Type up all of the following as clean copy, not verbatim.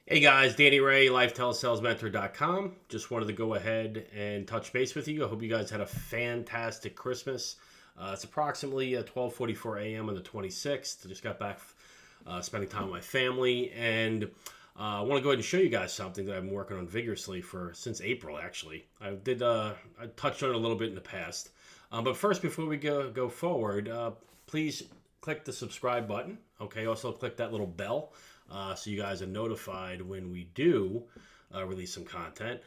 Hey guys, Danny Ray, LifeTelesalesMentor.com. Just wanted to go ahead and touch base with you. I hope you guys had a fantastic Christmas. It's approximately 12:44 a.m. on the 26th. I just got back spending time with my family, and I want to go ahead and show you guys something that I've been working on vigorously for since April. Actually, I touched on it a little bit in the past, but first, before we go forward, please click the subscribe button. Okay, also click that little bell so you guys are notified when we do release some content.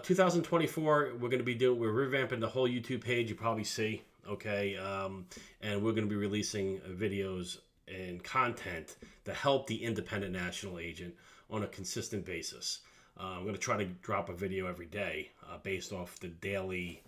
2024, we're revamping the whole YouTube page. You probably see, okay, and we're going to be releasing videos and content to help the independent national agent on a consistent basis. I'm going to try to drop a video every day based off the daily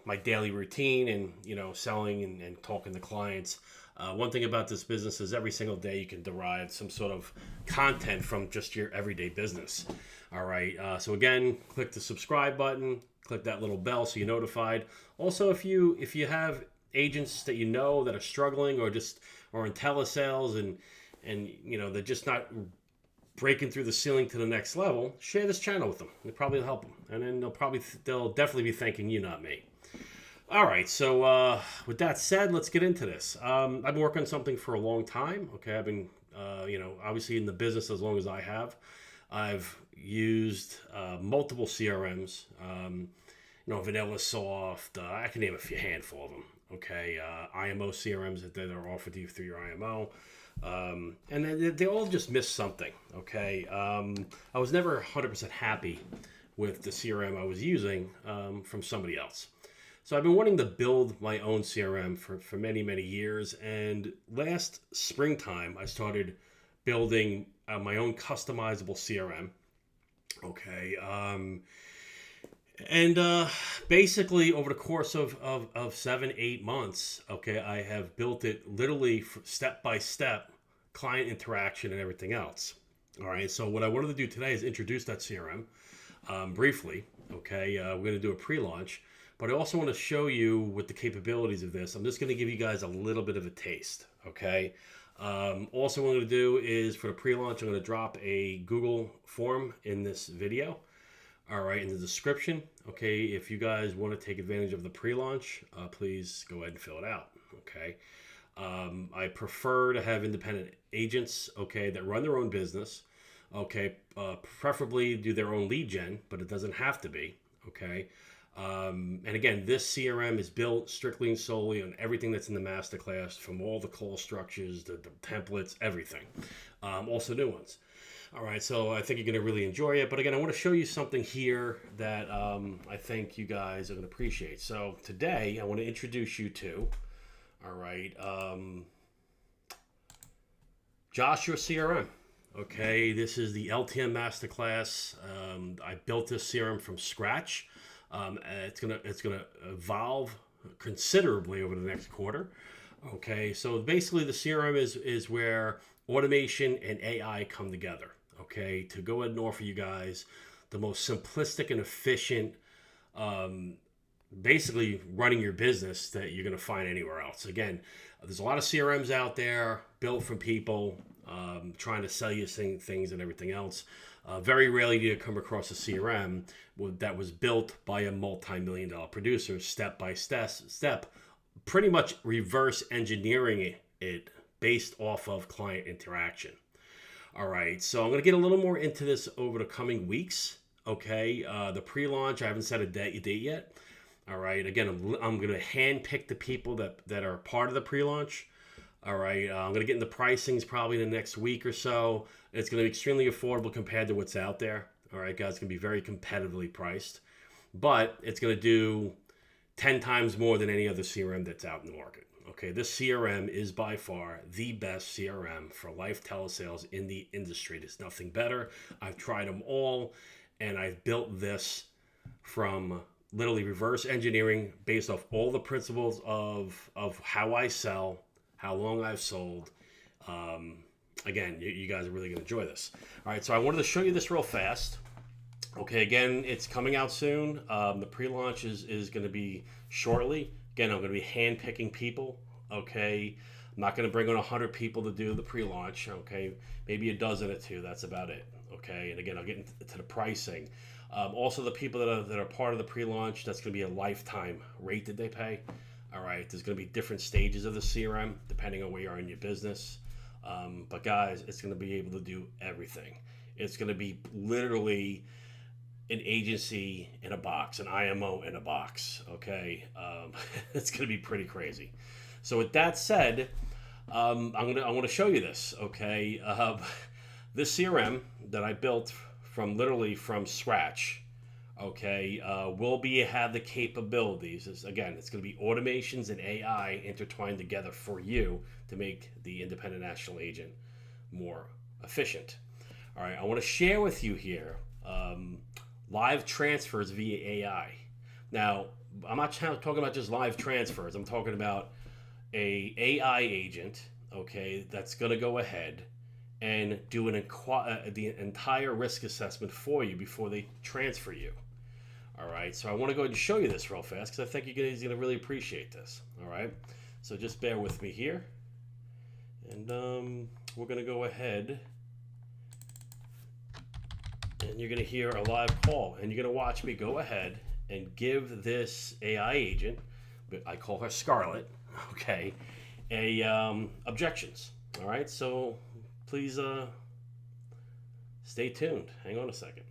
my daily routine and selling and talking to clients. One thing about this business is every single day you can derive some sort of content from just your everyday business. All right. So again, click the subscribe button, click that little bell so you're notified. Also, if you have agents that you know that are struggling or in telesales and they're just not breaking through the ceiling to the next level, share this channel with them. It probably will help them, and then they'll definitely be thanking you, not me. All right, so with that said, let's get into this. I've been working on something for a long time. Okay, I've been obviously in the business as long as I have. I've used multiple CRMs. Vanilla Soft. I can name a handful of them. Okay, IMO CRMs that are offered to you through your IMO. And they all just miss something. Okay, I was never 100% happy with the CRM I was using from somebody else. So I've been wanting to build my own CRM for many, many years. And last springtime, I started building my own customizable CRM. Okay. And basically, over the course of 7, 8 months, okay, I have built it literally step by step, client interaction and everything else. All right. So what I wanted to do today is introduce that CRM briefly. Okay. We're going to do a pre-launch, but I also want to show you with the capabilities of this. I'm just going to give you guys a little bit of a taste. Okay. Also, what I'm going to do is for the pre-launch, I'm going to drop a Google form in this video. All right, in the description, okay, if you guys want to take advantage of the pre-launch, please go ahead and fill it out, okay? I prefer to have independent agents, okay, that run their own business, okay, preferably do their own lead gen, but it doesn't have to be, okay? And again, this CRM is built strictly and solely on everything that's in the masterclass, from all the call structures, the templates, everything, also new ones. All right, so I think you're going to really enjoy it. But again, I want to show you something here that I think you guys are going to appreciate. So today, I want to introduce you to, all right, Joshua CRM. Okay, this is the LTM Masterclass. I built this CRM from scratch. It's gonna evolve considerably over the next quarter. Okay, so basically the CRM is where automation and AI come together. Okay, to go ahead and offer you guys the most simplistic and efficient, basically running your business that you're going to find anywhere else. Again, there's a lot of CRMs out there built from people trying to sell you things and everything else. Very rarely do you come across a CRM that was built by a multi-million-dollar producer, step by step, pretty much reverse engineering it based off of client interaction. All right, so I'm going to get a little more into this over the coming weeks. Okay, the pre-launch, I haven't set a date yet. All right, again, I'm going to handpick the people that are part of the pre-launch. All right, I'm going to get into pricings probably in the next week or so. It's going to be extremely affordable compared to what's out there. All right, guys, it's going to be very competitively priced, but it's going to do 10 times more than any other CRM that's out in the market. Okay, this CRM is by far the best CRM for life telesales in the industry. There's nothing better. I've tried them all, and I've built this from literally reverse engineering based off all the principles of how I sell, how long I've sold. Again, you guys are really going to enjoy this. All right, so I wanted to show you this real fast. Okay, again, it's coming out soon. The pre-launch is going to be shortly. Again, I'm going to be hand-picking people, okay, I'm not going to bring on 100 people to do the pre-launch. Okay, maybe a dozen or two. That's about it. Okay, and again, I'll get into the pricing. Also, the people that are part of the pre-launch, that's going to be a lifetime rate that they pay. All right, there's going to be different stages of the CRM depending on where you are in your business. But guys, it's going to be able to do everything. It's going to be literally an agency in a box, an IMO in a box. Okay, it's going to be pretty crazy. So with that said, I want to show you this. Okay, this CRM that I built from scratch. Okay, will have the capabilities. Again, it's going to be automations and AI intertwined together for you to make the independent national agent more efficient. All right, I want to share with you here live transfers via AI. Now, I'm not talking about just live transfers. I'm talking about a AI agent, okay, that's going to go ahead and do the entire risk assessment for you before they transfer you. All right, so I want to go ahead and show you this real fast because I think you guys are going to really appreciate this. All right, so just bear with me here. And we're going to go ahead and you're going to hear a live call. And you're going to watch me go ahead and give this AI agent, I call her Scarlett, okay, objections. All right, so please stay tuned. Hang on a second.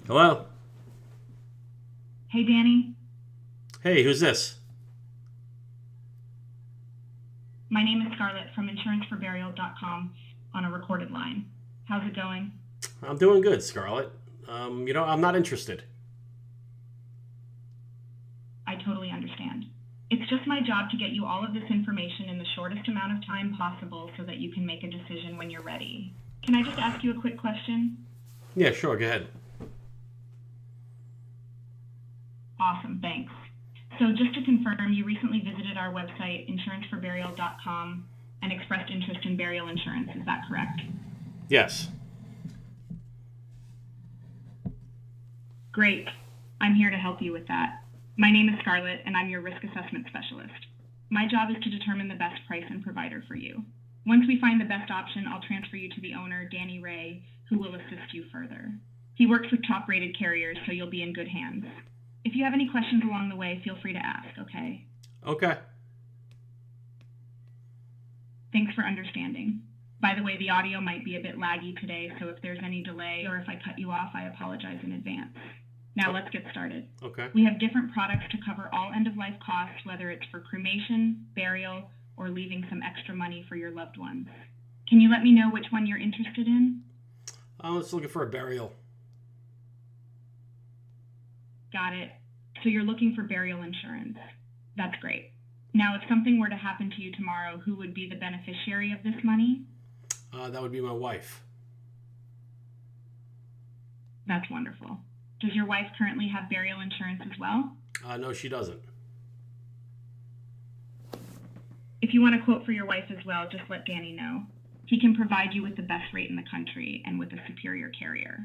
Hello? Hey, Danny. Hey, who's this? My name is Scarlett from insuranceforburial.com on a recorded line. How's it going? I'm doing good, Scarlett. I'm not interested. I totally understand. It's just my job to get you all of this information in the shortest amount of time possible so that you can make a decision when you're ready. Can I just ask you a quick question? Yeah, sure, go ahead. Awesome, thanks. So just to confirm, you recently visited our website, insuranceforburial.com, and expressed interest in burial insurance. Is that correct? Yes. Great. I'm here to help you with that. My name is Scarlett, and I'm your risk assessment specialist. My job is to determine the best price and provider for you. Once we find the best option, I'll transfer you to the owner, Danny Ray, who will assist you further. He works with top-rated carriers, so you'll be in good hands. If you have any questions along the way, feel free to ask, okay? Okay. Thanks for understanding. By the way, the audio might be a bit laggy today, so if there's any delay or if I cut you off, I apologize in advance. Now let's get started. Okay. We have different products to cover all end-of-life costs, whether it's for cremation, burial, or leaving some extra money for your loved ones. Can you let me know which one you're interested in? I was looking for a burial. Got it. So you're looking for burial insurance. That's great. Now, if something were to happen to you tomorrow, who would be the beneficiary of this money? That would be my wife. That's wonderful. Does your wife currently have burial insurance as well? No, she doesn't. If you want a quote for your wife as well, just let Danny know. He can provide you with the best rate in the country and with a superior carrier.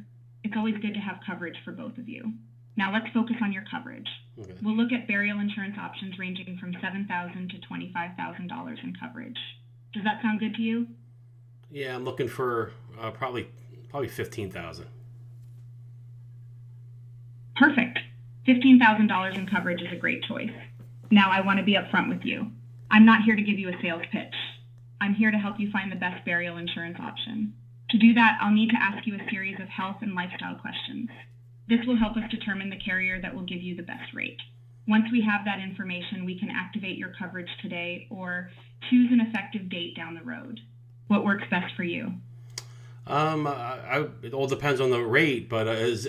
It's always good to have coverage for both of you. Now let's focus on your coverage. Okay. We'll look at burial insurance options ranging from $7,000 to $25,000 in coverage. Does that sound good to you? Yeah, I'm looking for probably $15,000. Perfect. $15,000 in coverage is a great choice. Now I want to be upfront with you. I'm not here to give you a sales pitch. I'm here to help you find the best burial insurance option. To do that, I'll need to ask you a series of health and lifestyle questions. This will help us determine the carrier that will give you the best rate. Once we have that information, we can activate your coverage today or choose an effective date down the road. What works best for you? It all depends on the rate, but is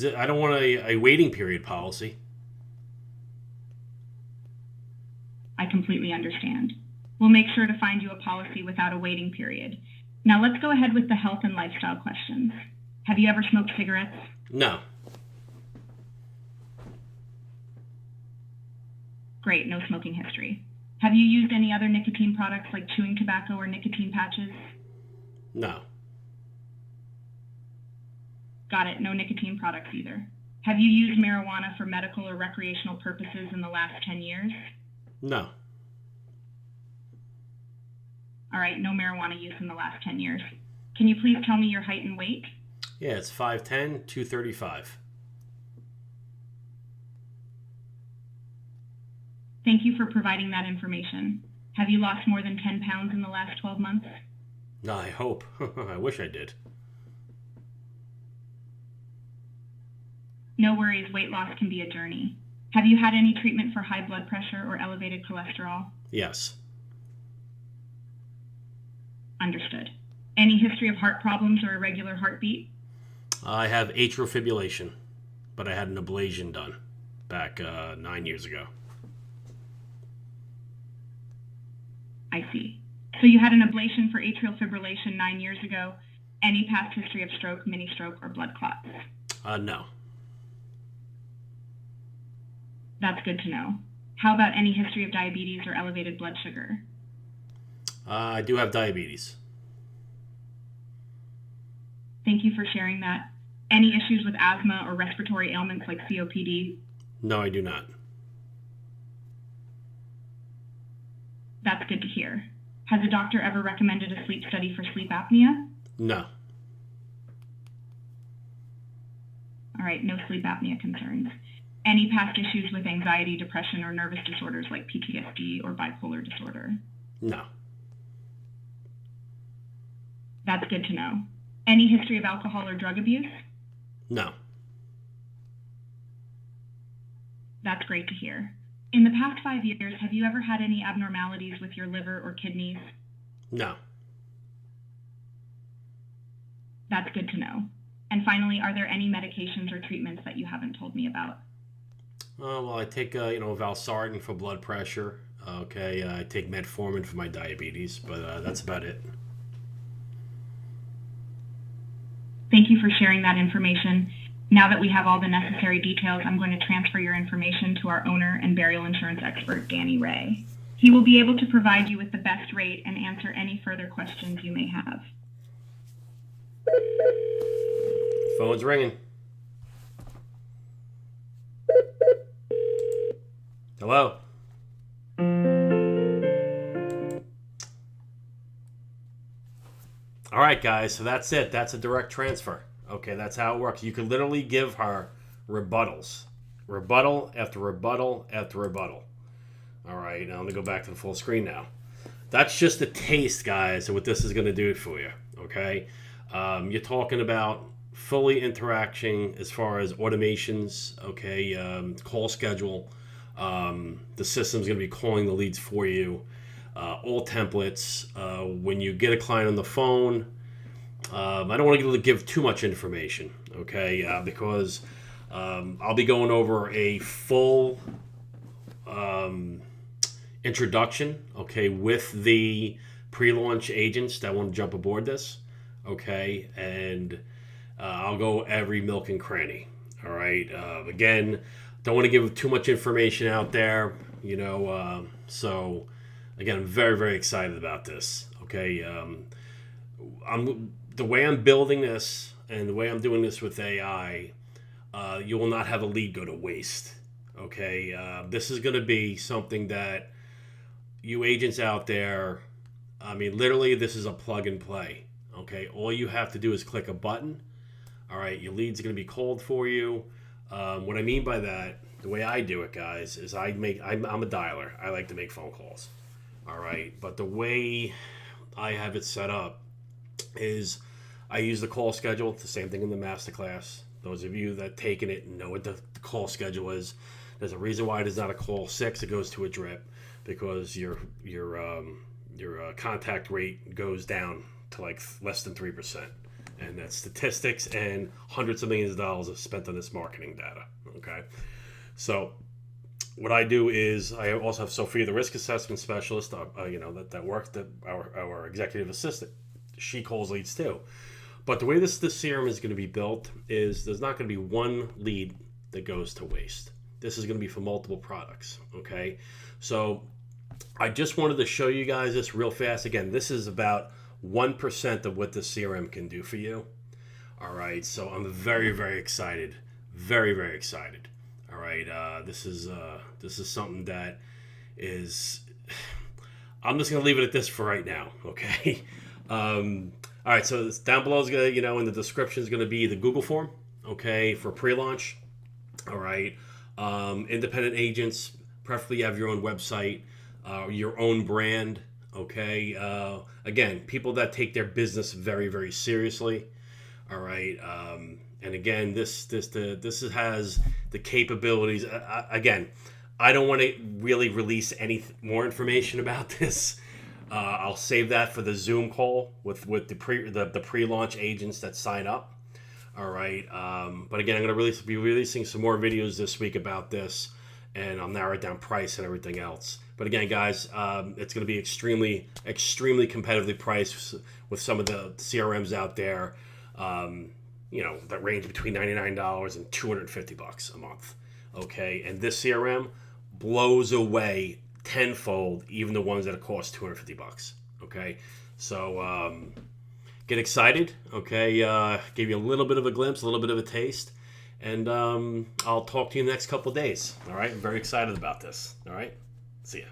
it? I don't want a waiting period policy. I completely understand. We'll make sure to find you a policy without a waiting period. Now let's go ahead with the health and lifestyle questions. Have you ever smoked cigarettes? No. Great, no smoking history. Have you used any other nicotine products like chewing tobacco or nicotine patches? No. Got it. No nicotine products either. Have you used marijuana for medical or recreational purposes in the last 10 years? No. All right, no marijuana use in the last 10 years. Can you please tell me your height and weight? Yeah, it's 5'10", 235. Thank you for providing that information. Have you lost more than 10 pounds in the last 12 months? No, I hope. I wish I did. No worries, weight loss can be a journey. Have you had any treatment for high blood pressure or elevated cholesterol? Yes. Understood. Any history of heart problems or irregular heartbeat? I have atrial fibrillation, but I had an ablation done back 9 years ago. I see. So you had an ablation for atrial fibrillation 9 years ago. Any past history of stroke, mini stroke, or blood clots? No. That's good to know. How about any history of diabetes or elevated blood sugar? I do have diabetes. Thank you for sharing that. Any issues with asthma or respiratory ailments like COPD? No, I do not. That's good to hear. Has a doctor ever recommended a sleep study for sleep apnea? No. All right, no sleep apnea concerns. Any past issues with anxiety, depression, or nervous disorders like PTSD or bipolar disorder? No. That's good to know. Any history of alcohol or drug abuse? No. That's great to hear. In the past 5 years, have you ever had any abnormalities with your liver or kidneys? No. That's good to know. And finally, are there any medications or treatments that you haven't told me about? Well, I take, valsartan for blood pressure. Okay, I take metformin for my diabetes, but that's about it. Thank you for sharing that information. Now that we have all the necessary details, I'm going to transfer your information to our owner and burial insurance expert, Danny Ray. He will be able to provide you with the best rate and answer any further questions you may have. Phone's ringing. Hello? All right, guys, so that's it. That's a direct transfer. Okay, that's how it works. You can literally give her rebuttals. Rebuttal after rebuttal after rebuttal. All right, now let me go back to the full screen now. That's just a taste, guys, of what this is going to do for you, okay? You're talking about fully interaction as far as automations, okay, call schedule. The system's going to be calling the leads for you. All templates. When you get a client on the phone, I don't want to give too much information, okay, because I'll be going over a full introduction, okay, with the pre-launch agents that want to jump aboard this, okay, and I'll go every milk and cranny, all right. Again, don't want to give too much information out there, so again, I'm very, very excited about this, okay. The way I'm building this and the way I'm doing this with AI, you will not have a lead go to waste, okay. This is going to be something that you agents out there, I mean, literally, this is a plug and play, okay. All you have to do is click a button. All right, your leads are going to be called for you. What I mean by that, the way I do it, guys, is I'm a dialer. I like to make phone calls. All right, but the way I have it set up is I use the call schedule. It's the same thing in the masterclass. Those of you that taken it know what the call schedule is. There's a reason why it is not a call 6. It goes to a drip because your contact rate goes down to like less than 3%. And that's statistics, and hundreds of millions of dollars are spent on this marketing data. Okay, so what I do is I also have Sophia, the risk assessment specialist. That works. That our executive assistant, she calls leads too. But the way this CRM is going to be built is there's not going to be one lead that goes to waste. This is going to be for multiple products. Okay, so I just wanted to show you guys this real fast. Again, this is about 1% of what the CRM can do for you. All right, so I'm very, very excited, very, very excited. All right, this is something that is. I'm just gonna leave it at this for right now. Okay. All right, so it's down below is gonna, in the description is gonna be the Google form. Okay, for pre-launch. All right, independent agents, preferably have your own website, your own brand. Okay, again, people that take their business very, very seriously. All right. And again, this has the capabilities. Again, I don't want to really release any more information about this. I'll save that for the Zoom call with the pre-launch agents that sign up. All right. But again, I'm going to be releasing some more videos this week about this, and I'll narrow it down price and everything else. But again, guys, it's going to be extremely, extremely competitively priced with some of the CRMs out there. That range between $99 and $250 a month. Okay, and this CRM blows away tenfold even the ones that cost $250. Okay, so get excited. Okay, gave you a little bit of a glimpse, a little bit of a taste, and I'll talk to you in the next couple of days. All right, I'm very excited about this. All right, see ya.